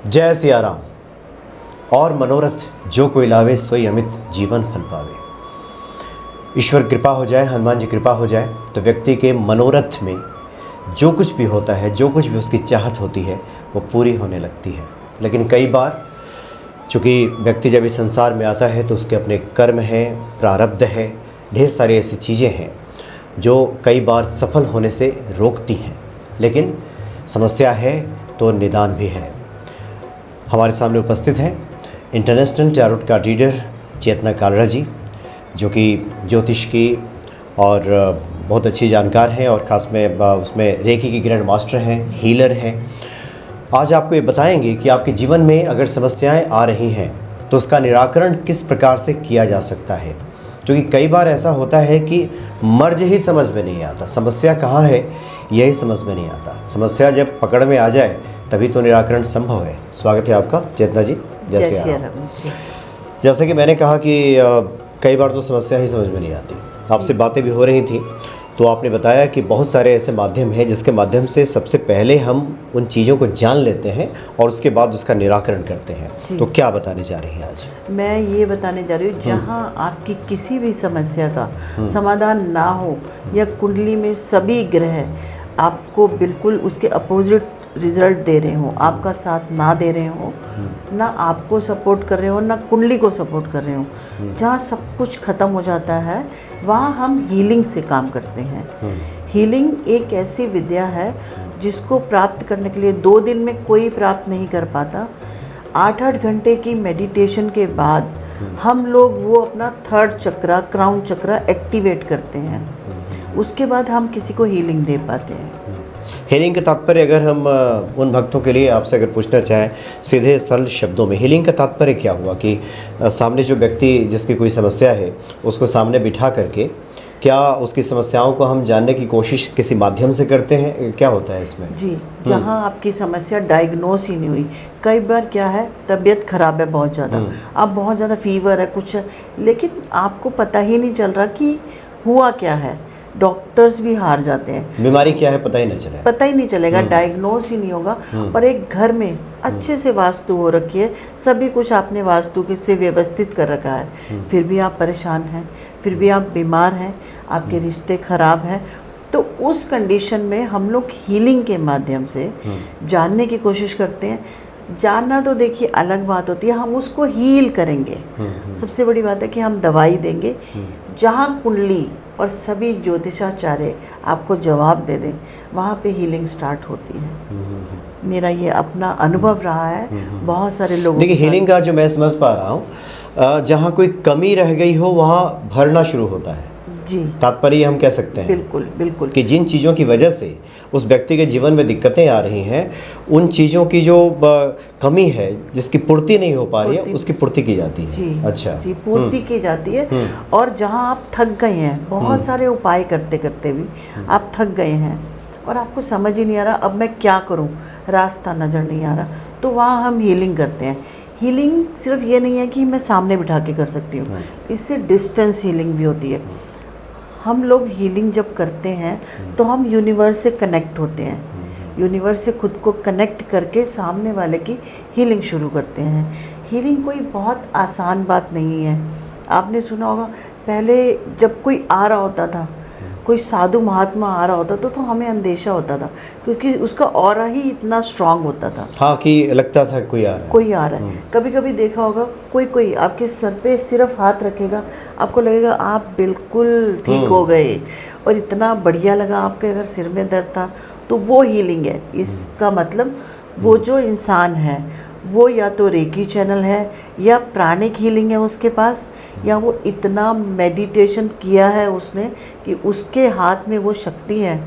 जय सिया राम। और मनोरथ जो कोई लावे सोई अमित जीवन फल पावे। ईश्वर कृपा हो जाए, हनुमान जी कृपा हो जाए तो व्यक्ति के मनोरथ में जो कुछ भी होता है, जो कुछ भी उसकी चाहत होती है वो पूरी होने लगती है। लेकिन कई बार चूँकि व्यक्ति जब इस संसार में आता है तो उसके अपने कर्म हैं, प्रारब्ध है, ढेर सारी ऐसी चीज़ें हैं जो कई बार सफल होने से रोकती हैं। लेकिन समस्या है तो निदान भी है। हमारे सामने उपस्थित हैं इंटरनेशनल टैरोट कार्ड रीडर चेतना कालरा जी, जो कि ज्योतिष की और बहुत अच्छी जानकार हैं और ख़ास में उसमें रेकी की ग्रैंड मास्टर हैं, हीलर हैं। आज आपको ये बताएंगे कि आपके जीवन में अगर समस्याएं आ रही हैं तो उसका निराकरण किस प्रकार से किया जा सकता है। क्योंकि कई बार ऐसा होता है कि मर्ज ही समझ में नहीं आता, समस्या कहाँ है यही समझ में नहीं आता। समस्या जब पकड़ में आ जाए तभी तो निराकरण संभव है। स्वागत है आपका चेतना जी। जैसे कि मैंने कहा कि कई बार तो समस्या ही समझ में नहीं आती। आपसे बातें भी हो रही थी तो आपने बताया कि बहुत सारे ऐसे माध्यम हैं जिसके माध्यम से सबसे पहले हम उन चीज़ों को जान लेते हैं और उसके बाद उसका निराकरण करते हैं। तो क्या बताने जा रही हैं आज? मैं ये बताने जा रही हूँ, जहाँ आपकी किसी भी समस्या का समाधान ना हो या कुंडली में सभी ग्रह आपको बिल्कुल उसके अपोजिट रिजल्ट दे रहे हो, आपका साथ ना दे रहे हो, ना आपको सपोर्ट कर रहे हो, ना कुंडली को सपोर्ट कर रहे हो, जहाँ सब कुछ ख़त्म हो जाता है वहाँ हम हीलिंग से काम करते हैं। हीलिंग एक ऐसी विद्या है जिसको प्राप्त करने के लिए 2 दिन में कोई प्राप्त नहीं कर पाता। 8-8 घंटे की मेडिटेशन के बाद हम लोग वो अपना 3rd चक्रा, क्राउन चक्रा एक्टिवेट करते हैं। उसके बाद हम किसी को हीलिंग दे पाते हैं। हीलिंग का तात्पर्य अगर हम उन भक्तों के लिए आपसे अगर पूछना चाहें सीधे सरल शब्दों में, हीलिंग का तात्पर्य क्या हुआ कि सामने जो व्यक्ति जिसकी कोई समस्या है उसको सामने बिठा करके क्या उसकी समस्याओं को हम जानने की कोशिश किसी माध्यम से करते हैं? क्या होता है इसमें? जी, जहाँ आपकी समस्या डायग्नोस ही नहीं हुई। कई बार क्या है, तबीयत ख़राब है बहुत ज़्यादा, अब बहुत ज़्यादा फीवर है कुछ है, लेकिन आपको पता ही नहीं चल रहा कि हुआ क्या है। डॉक्टर्स भी हार जाते हैं, बीमारी क्या है पता ही नहीं चलेगा, डायग्नोस ही नहीं होगा। और एक घर में अच्छे से वास्तु हो रखी है, सभी कुछ आपने वास्तु के से व्यवस्थित कर रखा है, फिर भी आप परेशान हैं, फिर भी आप बीमार हैं, आपके रिश्ते खराब हैं। तो उस कंडीशन में हम लोग हीलिंग के माध्यम से जानने की कोशिश करते हैं। जानना तो देखिए अलग बात होती है, हम उसको हील करेंगे। सबसे बड़ी बात है कि हम दवाई देंगे, जहाँ कुंडली और सभी ज्योतिषाचार्य आपको जवाब दे दें वहाँ पे हीलिंग स्टार्ट होती है। मेरा ये अपना अनुभव रहा है बहुत सारे लोगों। देखिए, हीलिंग का जो मैं समझ पा रहा हूँ, जहाँ कोई कमी रह गई हो वहाँ भरना शुरू होता है। जी, तात्पर्य हम कह सकते हैं बिल्कुल बिल्कुल कि जिन चीज़ों की वजह से उस व्यक्ति के जीवन में दिक्कतें आ रही हैं, उन चीज़ों की जो कमी है, जिसकी पूर्ति नहीं हो पा रही है, उसकी पूर्ति की जाती है। जी, अच्छा जी, पूर्ति की जाती है। और जहाँ आप थक गए हैं, बहुत सारे उपाय करते करते भी आप थक गए हैं और आपको समझ ही नहीं आ रहा अब मैं क्या करूँ, रास्ता नज़र नहीं आ रहा, तो वहाँ हम हीलिंग करते हैं। हीलिंग सिर्फ ये नहीं है कि मैं सामने बिठा के कर सकती हूँ, इससे डिस्टेंस हीलिंग भी होती है। हम लोग हीलिंग जब करते हैं तो हम यूनिवर्स से कनेक्ट होते हैं, यूनिवर्स से खुद को कनेक्ट करके सामने वाले की हीलिंग शुरू करते हैं। हीलिंग कोई बहुत आसान बात नहीं है। आपने सुना होगा पहले जब कोई आ रहा होता था, कोई साधु महात्मा आ रहा होता तो हमें अंदेशा होता था, क्योंकि उसका ऑरा ही इतना स्ट्रांग होता था। हाँ, कि लगता था कोई आ रहा है। कभी कभी देखा होगा कोई आपके सर पे सिर्फ हाथ रखेगा, आपको लगेगा आप बिल्कुल ठीक हो गए, और इतना बढ़िया लगा। आपके अगर सिर में दर्द था तो वो हीलिंग है। इसका मतलब वो जो इंसान है वो या तो रेकी चैनल है या प्राणिक हीलिंग है उसके पास, या वो इतना मेडिटेशन किया है उसने कि उसके हाथ में वो शक्ति है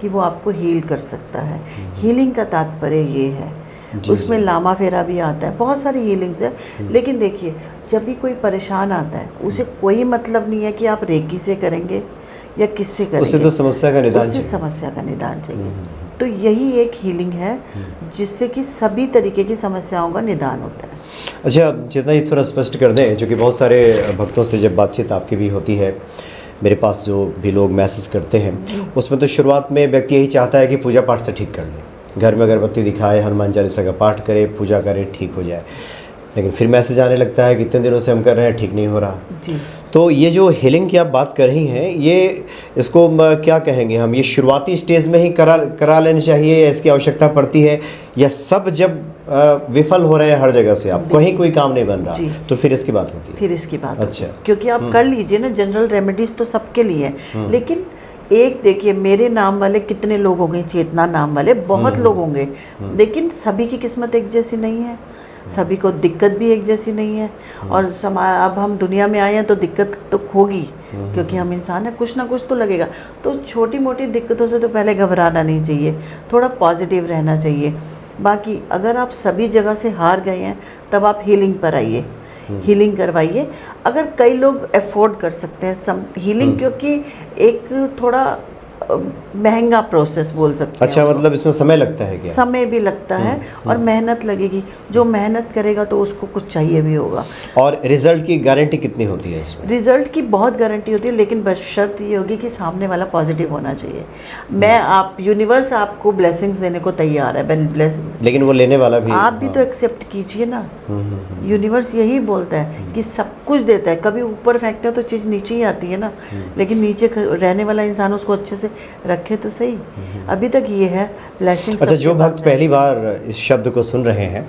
कि वो आपको हील कर सकता है। हीलिंग का तात्पर्य ये है। उसमें लामा फेरा भी आता है, बहुत सारी हीलिंग्स है। लेकिन देखिए, जब भी कोई परेशान आता है उसे कोई मतलब नहीं है कि आप रेकी से करेंगे या किससे करेंगे, उससे तो समस्या का निदान चाहिए। तो यही एक हीलिंग है जिससे कि सभी तरीके की समस्याओं का निदान होता है। अच्छा चेतना जी, थोड़ा स्पष्ट कर दें, जो कि बहुत सारे भक्तों से जब बातचीत आपकी भी होती है, मेरे पास जो भी लोग मैसेज करते हैं, उसमें तो शुरुआत में व्यक्ति यही चाहता है कि पूजा पाठ से ठीक कर ले, घर में अगरबत्ती दिखाए, हनुमान चालीसा का पाठ करे, पूजा करे, ठीक हो जाए। लेकिन फिर मैसेज आने लगता है कि इतने दिनों से हम कर रहे हैं, ठीक नहीं हो रहा। जी। तो ये जो हीलिंग की आप बात कर रही हैं, ये इसको क्या कहेंगे हम, ये शुरुआती स्टेज में ही करा लेनी चाहिए या इसकी आवश्यकता पड़ती है, या सब जब विफल हो रहे हैं हर जगह से, आप कहीं कोई काम नहीं बन रहा, तो फिर इसकी बात होती है? फिर इसकी बात अच्छा। क्योंकि आप कर लीजिए ना, जनरल रेमेडीज तो सबके लिए है, लेकिन एक देखिए, मेरे नाम वाले कितने लोग होंगे, चेतना नाम वाले बहुत लोग होंगे, लेकिन सभी की किस्मत एक जैसी नहीं है, सभी को दिक्कत भी एक जैसी नहीं है। और अब हम दुनिया में आए हैं तो दिक्कत तो होगी, क्योंकि हम इंसान हैं, कुछ ना कुछ तो लगेगा। तो छोटी मोटी दिक्कतों से तो पहले घबराना नहीं चाहिए, थोड़ा पॉजिटिव रहना चाहिए। बाकी अगर आप सभी जगह से हार गए हैं, तब आप हीलिंग पर आइए, हीलिंग करवाइए। अगर कई लोग अफोर्ड कर सकते हैं हीलिंग, क्योंकि एक थोड़ा महंगा प्रोसेस बोल सकते हैं। अच्छा, मतलब इसमें समय लगता है क्या? समय भी लगता है और मेहनत लगेगी। जो मेहनत करेगा तो उसको कुछ चाहिए भी होगा। और रिजल्ट की गारंटी कितनी होती है इसमें? रिजल्ट की बहुत गारंटी होती है, लेकिन बस शर्त ये होगी कि सामने वाला पॉजिटिव होना चाहिए। यूनिवर्स आपको ब्लेसिंग्स देने को तैयार है, ब्लेसिंग्स, लेकिन वो लेने वाला भी आप भी तो एक्सेप्ट कीजिए ना। यूनिवर्स यही बोलता है कि सब कुछ देता है, कभी ऊपर फेंकते हैं तो चीज़ नीचे ही आती है ना, लेकिन नीचे रहने वाला इंसान उसको अच्छे से रखे तो सही। अभी तक ये है ब्लेसिंग। अच्छा, जो भक्त पहली बार इस शब्द को सुन रहे हैं,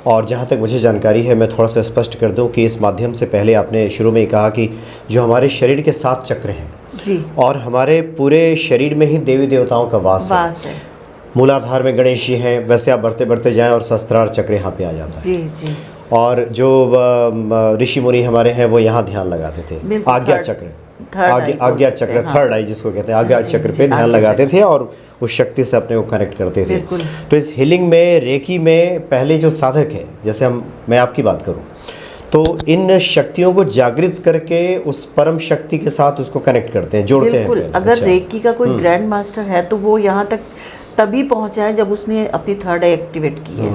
और जहाँ तक मुझे जानकारी है, मैं थोड़ा सा स्पष्ट कर दूं कि इस माध्यम से पहले आपने शुरू में कहा कि जो हमारे शरीर के 7 चक्र हैं जी, और हमारे पूरे शरीर में ही देवी देवताओं का वास है। मूलाधार में गणेश जी हैं, वैसे आप बढ़ते बढ़ते जाएं और सहस्त्रार चक्र यहाँ पे आ जाता है। जी जी। और जो ऋषि मुनि हमारे हैं वो यहाँ ध्यान लगाते थे, आज्ञा चक्र, आज्ञा चक्र, थर्ड आई जिसको कहते हैं, आज्ञा चक्र पे ध्यान लगाते थे और उस शक्ति से अपने को कनेक्ट करते थे। तो इस हीलिंग में, रेकी में पहले जो साधक है, जैसे मैं आपकी बात करूं, तो इन शक्तियों को जागृत करके उस परम शक्ति के साथ उसको कनेक्ट करते हैं, जोड़ते हैं। अगर रेकी का कोई ग्रैंड मास्टर है तो वो यहाँ तक तभी पहुँचा है जब उसने अपनी थर्ड आई एक्टिवेट की है,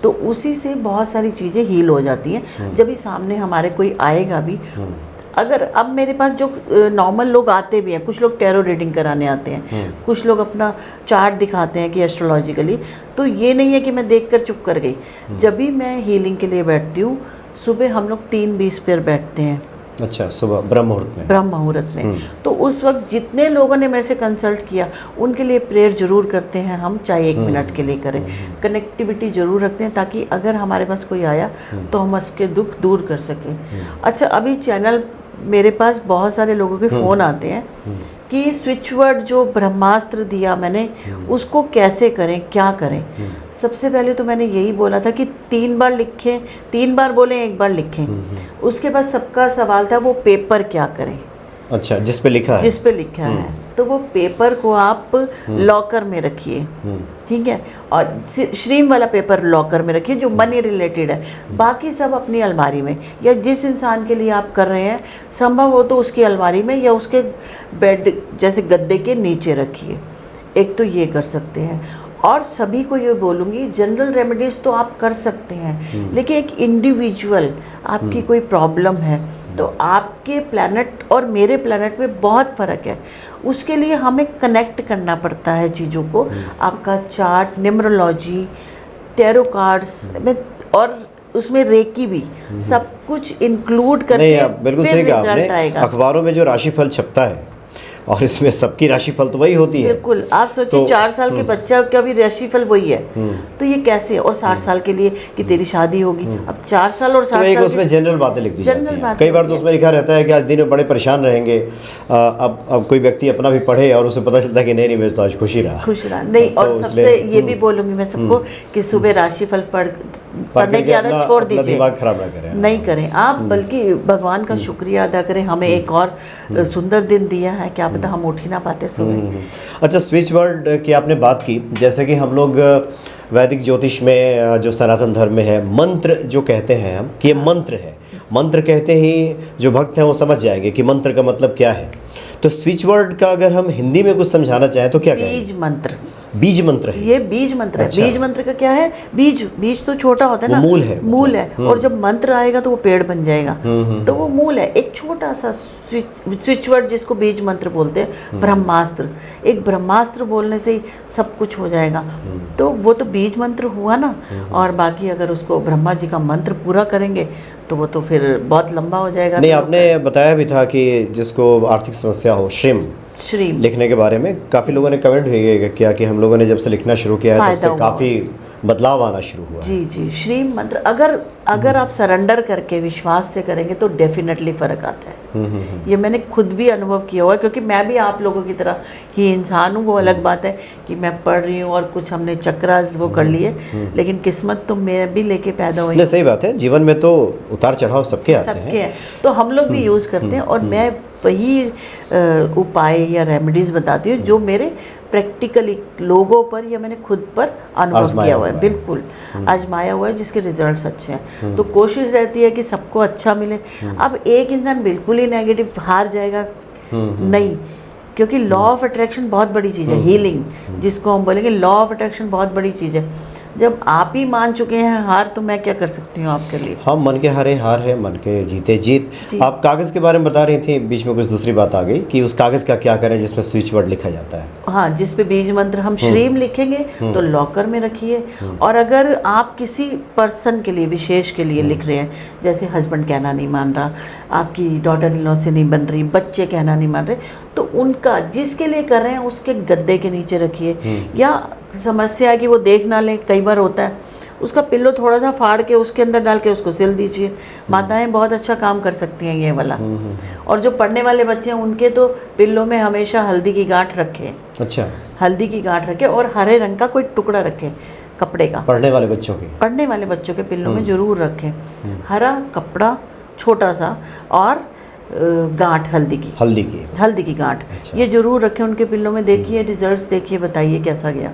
तो उसी से बहुत सारी चीज़ें हील हो जाती हैं। जब भी सामने हमारे कोई आएगा भी, अगर अब मेरे पास जो नॉर्मल लोग आते भी हैं, कुछ लोग टैरो रीडिंग कराने आते हैं, कुछ लोग अपना चार्ट दिखाते हैं कि एस्ट्रोलॉजिकली, तो ये नहीं है कि मैं देखकर चुप कर गई। जब भी मैं हीलिंग के लिए बैठती हूँ, सुबह हम लोग 3:20 पर बैठते हैं। अच्छा, सुबह ब्रह्म मुहूर्त में। तो उस वक्त जितने लोगों ने मेरे से कंसल्ट किया, उनके लिए प्रेयर जरूर करते हैं हम, चाहे 1 मिनट के लिए करें। कनेक्टिविटी जरूर रखते हैं ताकि अगर हमारे पास कोई आया तो हम उसके दुख दूर कर सकें। अच्छा, अभी चैनल मेरे पास बहुत सारे लोगों के फ़ोन आते हैं कि स्विच वर्ड जो ब्रह्मास्त्र दिया मैंने, उसको कैसे करें, क्या करें। सबसे पहले तो मैंने यही बोला था कि 3 बार लिखें, 3 बार बोलें, 1 बार लिखें। उसके बाद सबका सवाल था वो पेपर क्या करें। अच्छा, जिस पे लिखा है, तो वो पेपर को आप लॉकर में रखिए, ठीक है, और श्रीम वाला पेपर लॉकर में रखिए जो मनी रिलेटेड है। बाकी सब अपनी अलमारी में, या जिस इंसान के लिए आप कर रहे हैं संभव हो तो उसकी अलमारी में या उसके बेड जैसे गद्दे के नीचे रखिए। एक तो ये कर सकते हैं। और सभी को ये बोलूँगी, जनरल रेमेडीज़ तो आप कर सकते हैं, लेकिन एक इंडिविजुअल आपकी कोई प्रॉब्लम है तो आपके प्लैनेट और मेरे प्लैनेट में बहुत फ़र्क है। उसके लिए हमें कनेक्ट करना पड़ता है चीज़ों को। आपका चार्ट, न्यूमरोलॉजी, टैरो कार्ड्स में, और उसमें रेकी भी, सब कुछ इंक्लूड करके बिल्कुल सही कहा आपने। अखबारों में जो राशिफल छपता है और इसमें सबकी राशिफल तो वही होती है। बिल्कुल, आप सोचिए 4 साल के बच्चा का भी राशिफल वही है, तो ये कैसे। और 60 साल के लिए कि तेरी शादी होगी, अब 4 साल और 60 साल उसमें जनरल बातें लिख दी जाती हैं। कई बार तो उसमें लिखा रहता है कि आज दिन में बड़े परेशान रहेंगे। अब कोई व्यक्ति अपना भी पढ़े और उसे पता चलता है कि नहीं मैं तो आज खुश रहा नहीं। और सबसे ये भी बोलूँगी मैं सबको कि सुबह राशिफल पढ़ने की आदत छोड़ दीजिए, दिमाग खराब नहीं करें आप, बल्कि भगवान का शुक्रिया अदा करें, हमें एक और सुंदर दिन दिया है, क्या पता हम उठ ही ना पाते सुबह। अच्छा, स्विच वर्ड की आपने बात की, जैसे कि हम लोग वैदिक ज्योतिष में, जो सनातन धर्म में है, मंत्र जो कहते हैं हम कि ये मंत्र है, मंत्र कहते ही जो भक्त हैं वो समझ जाएंगे कि मंत्र का मतलब क्या है। तो स्विच वर्ड का अगर हम हिंदी में कुछ समझाना चाहें तो क्या कहेंगे? बीज मंत्र। बीज मंत्र है। ये बीज मंत्र अच्छा। है। बीज मंत्र का क्या है? बीज तो छोटा होता है वो ना, मूल है, मूल है। और जब मंत्र आएगा तो वो पेड़ बन जाएगा। तो वो मूल है। एक छोटा सा स्विच वर्ड जिसको बीज मंत्र बोलते हैं, ब्रह्मास्त्र। एक ब्रह्मास्त्र बोलने से ही सब कुछ हो जाएगा। तो वो तो बीज मंत्र हुआ ना। और बाकी अगर उसको ब्रह्मा जी का मंत्र पूरा करेंगे तो वो तो फिर बहुत लंबा हो जाएगा। नहीं, आपने बताया भी था कि जिसको आर्थिक समस्या हो, श्री लिखने के बारे में काफ़ी लोगों ने कमेंट भी किया कि हम लोगों ने जब से लिखना शुरू किया है तब फायदा से हुआ। काफ़ी बदलाव आना शुरू हुआ है। जी जी, श्री मंत्र अगर आप सरेंडर करके विश्वास से करेंगे तो डेफिनेटली फ़र्क आता है। ये मैंने खुद भी अनुभव किया हुआ है, क्योंकि मैं भी आप लोगों की तरह ही इंसान हूँ। वो अलग बात है कि मैं पढ़ रही हूँ और कुछ हमने चक्रास वो कर लिए, लेकिन किस्मत तो मैं भी लेके पैदा हुई। नहीं, सही बात है, जीवन में तो उतार चढ़ाव सबके आते सबके हैं। हैं, तो हम लोग भी यूज़ करते हैं। और मैं वही उपाय या रेमेडीज़ बताती हूँ जो मेरे प्रैक्टिकली लोगों पर या मैंने खुद पर अनुभव आजमाया किया हुआ है। हुआ है। बिल्कुल आजमाया हुआ है, जिसके रिजल्ट्स अच्छे हैं। तो कोशिश रहती है कि सबको अच्छा मिले। अब एक इंसान बिल्कुल ही नेगेटिव हार जाएगा नहीं, क्योंकि लॉ ऑफ अट्रैक्शन बहुत बड़ी चीज़ है। हीलिंग जिसको हम बोलेंगे, लॉ ऑफ अट्रैक्शन बहुत बड़ी चीज़ है। जब आप ही मान चुके हैं हार, तो मैं क्या कर सकती हूँ आपके लिए। हम मन के हारे हार है, मन के जीते जीत। जी। आप कागज़ के बारे में बता रही थी, बीच में कुछ दूसरी बात आ गई कि उस कागज़ का क्या करें जिसमें स्विच वर्ड लिखा जाता है। हाँ, जिस पे बीज मंत्र हम श्रीम लिखेंगे तो लॉकर में रखिए। और अगर आप किसी पर्सन के लिए, विशेष के लिए लिख रहे हैं, जैसे हस्बैंड कहना नहीं मान रहा, आपकी डॉटर इन लॉ से नहीं बन रही, बच्चे कहना नहीं मान रहे, तो उनका जिसके लिए कर रहे हैं उसके गद्दे के नीचे रखिए। या समस्या है कि वो देख ना ले, कई बार होता है, उसका पिल्लो थोड़ा सा फाड़ के उसके अंदर डाल के उसको सिल दीजिए। माताएं बहुत अच्छा काम कर सकती हैं ये वाला। और जो पढ़ने वाले बच्चे हैं उनके तो पिल्लो में हमेशा हल्दी की गांठ रखें। अच्छा, हल्दी की गांठ रखें और हरे रंग का कोई टुकड़ा रखें कपड़े का। पढ़ने वाले बच्चों के पढ़ने वाले बच्चों के पिल्लों में ज़रूर रखें हरा कपड़ा छोटा सा, और गांठ हल्दी की गांठ। अच्छा। ये ज़रूर रखें उनके पिल्लों में। देखिए रिजल्ट्स, देखिए बताइए कैसा गया।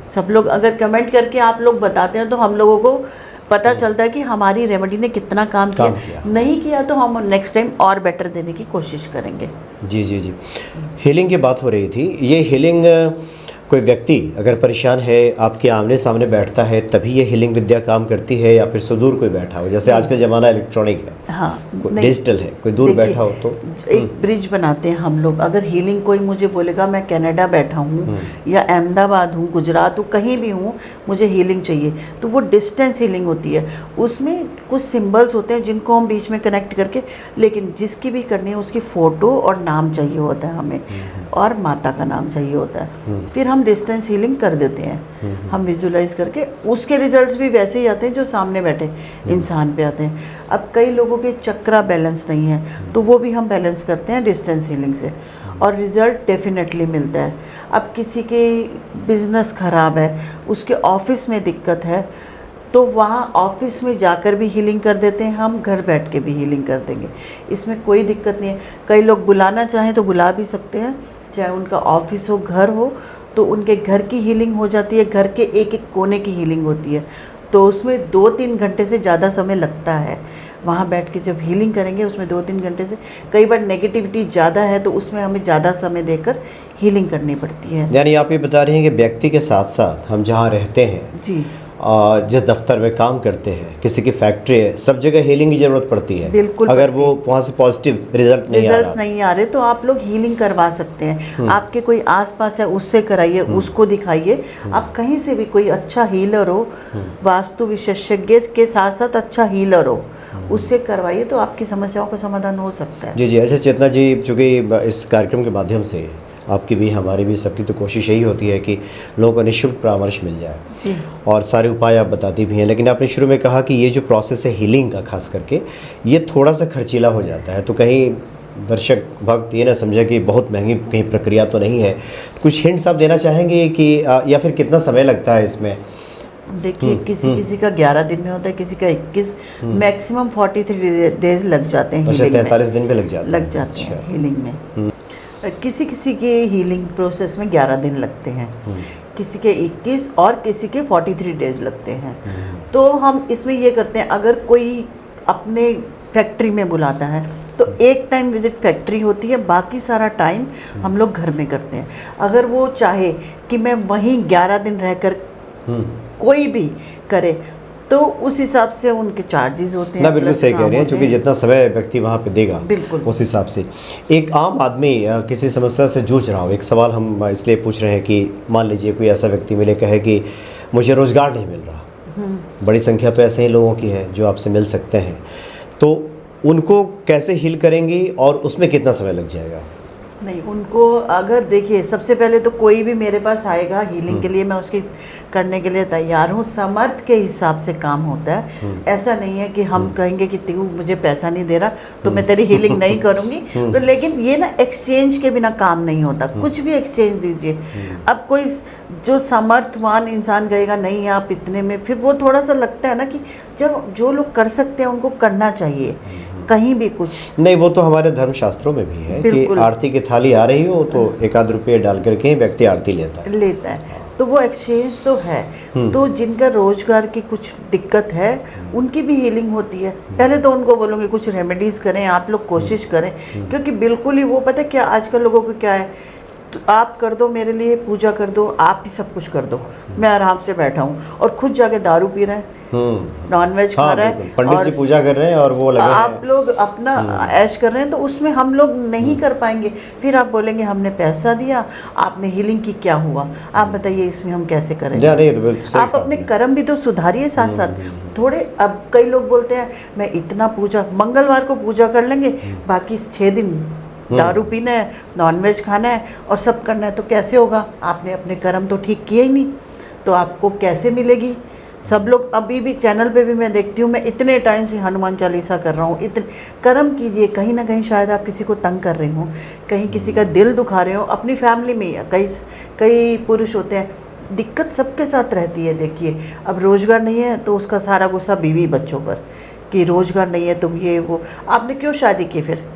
सब लोग अगर कमेंट करके आप लोग बताते हैं तो हम लोगों को पता चलता है कि हमारी रेमेडी ने कितना काम किया। नहीं किया तो हम नेक्स्ट टाइम और बेटर देने की कोशिश करेंगे। जी जी जी। हीलिंग की बात हो रही थी। ये हीलिंग कोई व्यक्ति अगर परेशान है, आपके आमने सामने बैठता है, तभी ये हीलिंग विद्या काम करती है, या फिर सुदूर कोई बैठा हो? जैसे आजकल ज़माना इलेक्ट्रॉनिक है, हाँ, डिजिटल है, कोई दूर बैठा हो तो एक ब्रिज बनाते हैं हम लोग। अगर हीलिंग कोई मुझे बोलेगा मैं कनाडा बैठा हूँ या अहमदाबाद हूँ, गुजरात हूँ, कहीं भी हूँ, मुझे हीलिंग चाहिए, तो वो डिस्टेंस हीलिंग होती है। उसमें कुछ सिंबल्स होते हैं जिनको हम बीच में कनेक्ट करके, लेकिन जिसकी भी करनी है उसकी फ़ोटो और नाम चाहिए होता है हमें, और माता का नाम चाहिए होता है। फिर हम डिस्टेंस हीलिंग कर देते हैं। हम विजुलाइज करके उसके रिजल्ट्स भी वैसे ही आते हैं जो सामने बैठे इंसान पे आते हैं। अब कई लोगों के चक्रा बैलेंस नहीं है, तो वो भी हम बैलेंस करते हैं डिस्टेंस हीलिंग से, और रिज़ल्ट डेफिनेटली मिलता है। अब किसी के बिजनेस ख़राब है, उसके ऑफिस में दिक्कत है, तो वहाँ ऑफिस में जाकर भी हीलिंग कर देते हैं हम, घर बैठ के भी हीलिंग कर देंगे, इसमें कोई दिक्कत नहीं है। कई लोग बुलाना चाहें तो बुला भी सकते हैं, चाहे उनका ऑफिस हो, घर हो, तो उनके घर की हीलिंग हो जाती है। घर के एक एक कोने की हीलिंग होती है, तो उसमें 2-3 घंटे से ज़्यादा समय लगता है। वहाँ बैठ के जब हीलिंग करेंगे उसमें 2-3 घंटे से, कई बार नेगेटिविटी ज़्यादा है तो उसमें हमें ज़्यादा समय देकर हीलिंग करनी पड़ती है। यानी आप ये बता रही हैं कि व्यक्ति के साथ साथ हम जहाँ रहते हैं, जी, जिस दफ्तर में काम करते हैं, किसी की फैक्ट्री है, सब जगह हीलिंग की ज़रूरत पड़ती है। बिल्कुल। अगर वो वहाँ से पॉजिटिव रिजल्ट नहीं आ रहे तो आप लोग हीलिंग करवा सकते हैं। आपके कोई आसपास है उससे कराइए, उसको दिखाइए। आप कहीं से भी कोई अच्छा हीलर हो, वास्तु विशेषज्ञ के साथ साथ अच्छा हीलर हो, उससे करवाइए, तो आपकी समस्याओं का समाधान हो सकता है। जी जी। ऐसे चेतना जी, चूँकि इस कार्यक्रम के माध्यम से आपकी भी, हमारी भी, सबकी तो कोशिश यही होती है कि लोगों को निःशुल्क परामर्श मिल जाए जी। और सारे उपाय आप बताती भी हैं। लेकिन आपने शुरू में कहा कि ये जो प्रोसेस है हीलिंग का, खास करके ये थोड़ा सा खर्चीला हो जाता है, तो कहीं दर्शक भक्त ये ना समझे कि बहुत महंगी कहीं प्रक्रिया तो नहीं है। कुछ हिंट्स आप देना चाहेंगे कि या फिर कितना समय लगता है इसमें? देखिए, किसी का 11 दिन में होता है, किसी का 21, मैक्सिमम 43 डेज लग जाते हैं हीलिंग में। 43 दिन भी लग जाते हैं हीलिंग में। किसी के हीलिंग प्रोसेस में 11 दिन लगते हैं, किसी के 21 और किसी के 43 डेज लगते हैं। तो हम इसमें ये करते हैं, अगर कोई अपने फैक्ट्री में बुलाता है, तो एक टाइम विजिट फैक्ट्री होती है, बाकी सारा टाइम हम लोग घर में करते हैं। अगर वो चाहे कि मैं वहीं 11 दिन रहकर कोई भी करे, तो उस हिसाब से उनके चार्जेस होते हैं। ना बिल्कुल सही कह रहे हैं, क्योंकि जितना समय व्यक्ति वहाँ पे देगा बिल्कुल उस हिसाब से। एक आम आदमी किसी समस्या से जूझ रहा हो, एक सवाल हम इसलिए पूछ रहे हैं कि मान लीजिए कोई ऐसा व्यक्ति मिले, कहे कि मुझे रोज़गार नहीं मिल रहा, बड़ी संख्या तो ऐसे ही लोगों की है जो आपसे मिल सकते हैं, तो उनको कैसे हील करेंगी और उसमें कितना समय लग जाएगा? नहीं, उनको अगर देखिए, सबसे पहले तो कोई भी मेरे पास आएगा हीलिंग के लिए, मैं उसकी करने के लिए तैयार हूँ। समर्थ के हिसाब से काम होता है। ऐसा नहीं है कि हम कहेंगे कि तू मुझे पैसा नहीं दे रहा तो मैं तेरी हीलिंग नहीं करूँगी। तो लेकिन ये ना एक्सचेंज के बिना काम नहीं होता, कुछ भी एक्सचेंज दीजिए। अब कोई जो समर्थवान इंसान कहेगा नहीं आप इतने में, फिर वो थोड़ा सा लगता है ना कि जब जो लोग कर सकते हैं उनको करना चाहिए, कहीं भी कुछ नहीं। वो तो हमारे धर्मशास्त्रों में भी है कि आरती की थाली आ रही हो तो 1-8 रुपये डाल करके व्यक्ति आरती लेता है। तो वो एक्सचेंज तो है। तो जिनका रोजगार की कुछ दिक्कत है उनकी भी हीलिंग होती है। पहले तो उनको बोलूँगी कुछ रेमेडीज़ करें, आप लोग कोशिश करें, क्योंकि बिल्कुल ही वो पता है क्या आजकल लोगों को क्या है, तो आप कर दो मेरे लिए, पूजा कर दो, आप ही सब कुछ कर दो, मैं आराम से बैठा हूँ, और खुद जाके दारू पी रहे हैं, नॉन वेज खा रहे हैं, पंडित जी पूजा कर रहे हैं और वो लगे आप लोग अपना ऐश कर रहे हैं, तो उसमें हम लोग नहीं कर पाएंगे। फिर आप बोलेंगे हमने पैसा दिया, आपने हीलिंग की, क्या हुआ? आप बताइए इसमें हम कैसे करेंगे? आप अपने कर्म भी तो सुधारिए साथ साथ थोड़े। अब कई लोग बोलते हैं मैं इतना पूजा, मंगलवार को पूजा कर लेंगे, बाकी 6 दिन दारू पीना है, नॉनवेज खाना है और सब करना है, तो कैसे होगा? आपने अपने कर्म तो ठीक किए ही नहीं, तो आपको कैसे मिलेगी? सब लोग अभी भी चैनल पे भी मैं देखती हूँ, मैं इतने टाइम से हनुमान चालीसा कर रहा हूँ, इतने कर्म कीजिए। कहीं ना कहीं शायद आप किसी को तंग कर रहे हो, कहीं किसी का दिल दुखा रहे हो, अपनी फैमिली में कई पुरुष होते हैं, दिक्कत सबके साथ रहती है। देखिए अब रोज़गार नहीं है तो उसका सारा गुस्सा बीवी बच्चों पर कि रोज़गार नहीं है, तुम ये वो, आपने क्यों शादी की? फिर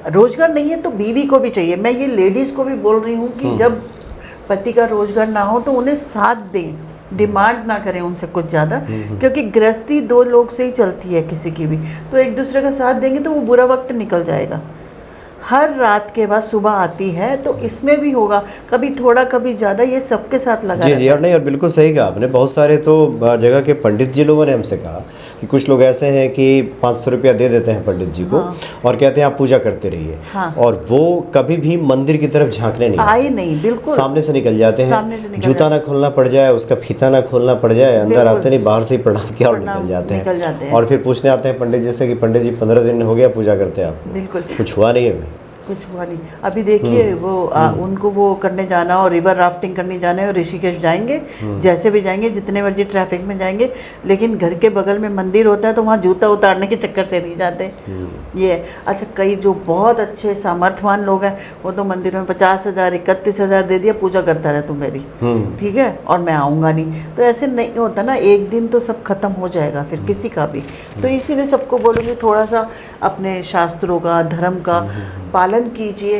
रोज़गार नहीं है तो बीवी को भी चाहिए। मैं ये लेडीज़ को भी बोल रही हूँ कि जब पति का रोज़गार ना हो तो उन्हें साथ दें, डिमांड ना करें उनसे कुछ ज़्यादा, क्योंकि गृहस्थी 2 लोग से ही चलती है किसी की भी, तो एक दूसरे का साथ देंगे तो वो बुरा वक्त निकल जाएगा। हर रात के बाद सुबह आती है, तो इसमें भी होगा कभी थोड़ा कभी ज़्यादा, ये सबके साथ लगा। जी और नहीं, और बिल्कुल सही कहा आपने। बहुत सारे तो जगह के पंडित जी लोगों ने हमसे कहा कि कुछ लोग ऐसे हैं कि 500 रुपया दे देते हैं पंडित जी को, और कहते हैं आप पूजा करते रहिए, और वो कभी भी मंदिर की तरफ झांकने नहीं आए, नहीं, बिल्कुल सामने से निकल जाते हैं। जूता ना खोलना पड़ जाए, उसका फीता ना खोलना पड़ जाए, अंदर आते नहीं, बाहर से ही प्रणाम किया और निकल जाते हैं। और फिर पूछने आते हैं पंडित जी से कि पंडित जी 15 दिन हो गया पूजा करते हैं आप, बिल्कुल कुछ हुआ नहीं है? कुछ हुआ नहीं। अभी देखिए वो उनको वो करने जाना और रिवर राफ्टिंग करने जाना है, और ऋषिकेश जाएंगे, जैसे भी जाएंगे, जितने मर्जी ट्रैफिक में जाएंगे, लेकिन घर के बगल में मंदिर होता है तो वहाँ जूता उतारने के चक्कर से नहीं जाते। ये अच्छा, कई जो बहुत अच्छे सामर्थ्यवान लोग हैं वो तो मंदिर में 50,000 31,000 दे दिया, पूजा करता रहे तू मेरी, ठीक है, और मैं आऊँगा नहीं। तो ऐसे नहीं होता ना, एक दिन तो सब खत्म हो जाएगा फिर किसी का भी। तो इसीलिए सबको बोलूँगी थोड़ा सा अपने शास्त्रों का, धर्म का पालन कीजिए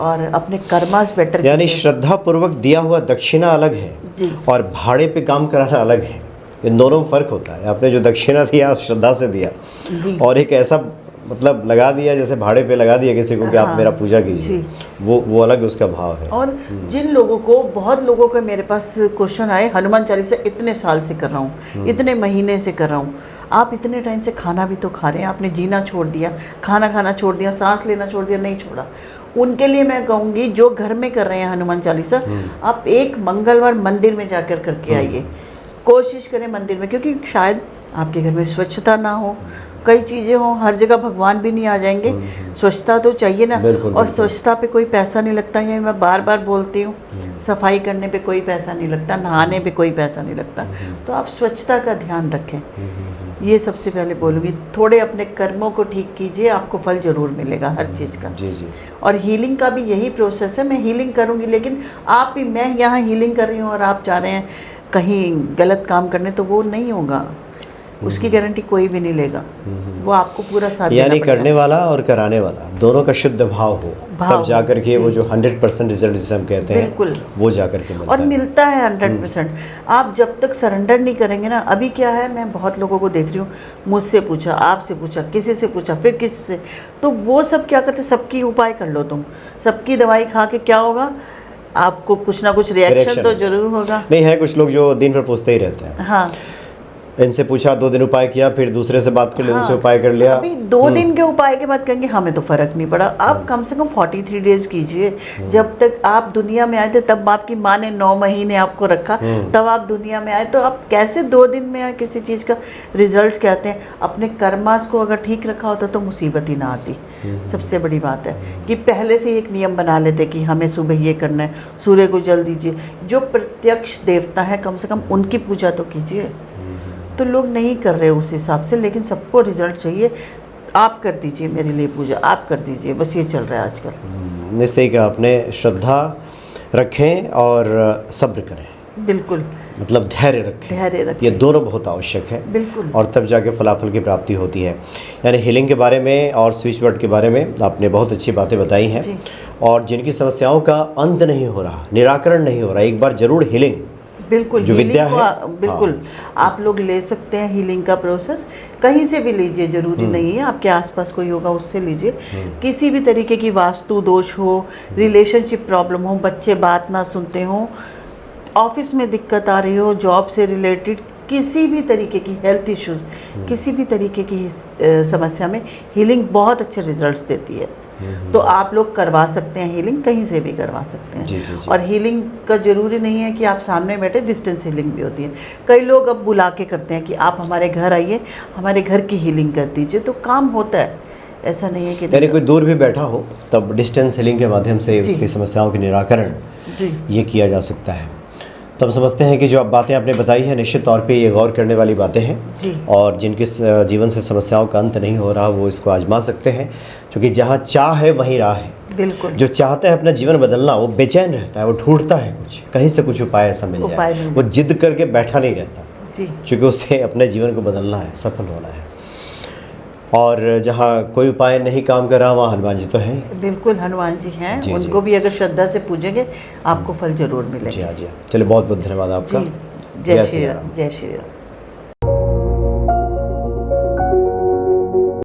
और अपने कर्मास बेटर, यानी श्रद्धा पूर्वक दिया हुआ दक्षिणा अलग है और भाड़े पे काम कराना अलग है। इन दोनों में फ़र्क होता है। आपने जो दक्षिणा दिया श्रद्धा से दिया, और एक ऐसा मतलब लगा दिया जैसे भाड़े पे लगा दिया किसी को कि आप मेरा पूजा कीजिए, वो अलग उसका भाव है। और जिन लोगों को, बहुत लोगों के मेरे पास क्वेश्चन आए, हनुमान चालीसा इतने साल से कर रहा हूँ, इतने महीने से कर रहा हूँ, आप इतने टाइम से खाना भी तो खा रहे हैं, आपने जीना छोड़ दिया, खाना खाना छोड़ दिया, सांस लेना छोड़ दिया, नहीं छोड़ा। उनके लिए मैं कहूँगी जो घर में कर रहे हैं हनुमान चालीसा, आप एक मंगलवार मंदिर में जाकर करके आइए, कोशिश करें मंदिर में, क्योंकि शायद आपके घर में स्वच्छता ना हो, कई चीज़ें हों, हर जगह भगवान भी नहीं आ जाएंगे, स्वच्छता तो चाहिए ना। और स्वच्छता पे कोई पैसा नहीं लगता, ये मैं बार बार बोलती हूँ, सफाई करने पे कोई पैसा नहीं लगता, नहाने पे कोई पैसा नहीं लगता, तो आप स्वच्छता का ध्यान रखें, ये सबसे पहले बोलूँगी। थोड़े अपने कर्मों को ठीक कीजिए, आपको फल ज़रूर मिलेगा हर चीज़ का। जी। और हीलिंग का भी यही प्रोसेस है, मैं हीलिंग करूँगी, लेकिन आप भी, मैं यहाँ हीलिंग कर रही हूँ और आप चाह रहे हैं कहीं गलत काम करने, तो वो नहीं होगा। उसकी गारंटी कोई भी नहीं लेगा। वो आपको पूरा साथ देना यानी पड़ेगा। करने वाला और कराने वाला दोनों का शुद्ध भाव हो, भाव तब हो, जाकर के वो जी। जो 100% रिजल्ट जिसे हम कहते हैं बिल्कुल। वो जाकर के मिलता और है। मिलता है 100%। आप जब तक सरेंडर नहीं करेंगे ना, अभी क्या है, मैं बहुत लोगों को देख रही हूँ, मुझसे पूछा, आपसे पूछा, किसी से पूछा, फिर किसी से, तो वो सब क्या करते, सबकी उपाय कर लो तुम, सबकी दवाई खा के क्या होगा, आपको कुछ ना कुछ रिएक्शन Reaction तो होगा। जरूर होगा। नहीं है कुछ लोग जो दिन भर पूछते ही रहते हैं, हाँ इनसे पूछा 2 दिन उपाय किया, फिर दूसरे से बात कर लिया, उनसे उपाय कर लिया। अभी 2 दिन के उपाय के बाद कहेंगे हमें तो फर्क नहीं पड़ा। आप कम से कम 43 डेज कीजिए। जब तक आप दुनिया में आए थे तब आपकी माँ ने 9 महीने आपको रखा, तब आप दुनिया में आए, तो आप कैसे 2 दिन में किसी चीज़ का रिजल्ट कहते हैं। अपने कर्मास को अगर ठीक रखा होता तो मुसीबत ही ना आती। सबसे बड़ी बात है कि पहले से ही एक नियम बना लेते कि हमें सुबह ये करना है, सूर्य को जल दीजिए। जो प्रत्यक्ष देवता है कम से कम उनकी पूजा तो कीजिए। तो लोग नहीं कर रहे उस हिसाब से, लेकिन सबको रिजल्ट चाहिए। आप कर दीजिए मेरे लिए पूजा, आप कर दीजिए, बस ये चल रहा है आजकल। निश्चय का अपने श्रद्धा रखें और सब्र करें, बिल्कुल, मतलब धैर्य रखें। धैर्य रखें। ये दोनों बहुत आवश्यक है, बिल्कुल। और तब जाके फलाफल की प्राप्ति होती है। यानी हीलिंग के बारे में और स्विच वर्ड के बारे में आपने बहुत अच्छी बातें बताई हैं। जी। और जिनकी समस्याओं का अंत नहीं हो रहा, निराकरण नहीं हो रहा, एक बार जरूर हीलिंग बिल्कुल, जो विद्या हीलिंग है, को बिल्कुल आप लोग ले सकते हैं। हीलिंग का प्रोसेस कहीं से भी लीजिए, जरूरी नहीं है आपके आसपास कोई होगा उससे लीजिए। किसी भी तरीके की वास्तु दोष हो, रिलेशनशिप प्रॉब्लम हो, बच्चे बात ना सुनते हो, ऑफिस में दिक्कत आ रही हो, जॉब से रिलेटेड किसी भी तरीके की हेल्थ इश्यूज, किसी भी तरीके की समस्या में हीलिंग बहुत अच्छे रिजल्ट्स देती है। तो आप लोग करवा सकते हैं हीलिंग, कहीं से भी करवा सकते हैं। जी, जी, जी। और हीलिंग का ज़रूरी नहीं है कि आप सामने बैठे, डिस्टेंस हीलिंग भी होती है। कई लोग अब बुला के करते हैं कि आप हमारे घर आइए, हमारे घर की हीलिंग कर दीजिए, तो काम होता है। ऐसा नहीं है कि यानी कोई दूर भी बैठा हो तब डिस्टेंस हीलिंग के माध्यम से जी। उसकी समस्याओं के निराकरण जी ये किया जा सकता है। तो हम समझते हैं कि जो अब बातें आपने बताई हैं निश्चित तौर पे ये गौर करने वाली बातें हैं, जी। और जिनके जीवन से समस्याओं का अंत नहीं हो रहा वो इसको आजमा सकते हैं, क्योंकि जहाँ चाह है वहीं राह है। बिल्कुल। जो चाहता है अपना जीवन बदलना वो बेचैन रहता है, वो ढूंढता है कुछ, कहीं से कुछ उपाय ऐसा मिल उपाय जाए, मिल वो जिद करके बैठा नहीं रहता, जी क्योंकि उसे अपने जीवन को बदलना है, सफल होना है। और जहाँ कोई उपाय नहीं काम कर रहा वहाँ हनुमान जी तो हैं। बिल्कुल, हनुमान जी हैं, जी, जी। उनको भी अगर श्रद्धा से पूजेंगे आपको फल जरूर जी मिलेगा। हाँ, जी हाँ। चलिए बहुत बहुत धन्यवाद आपका। जी, जय श्री राम, जय श्री राम।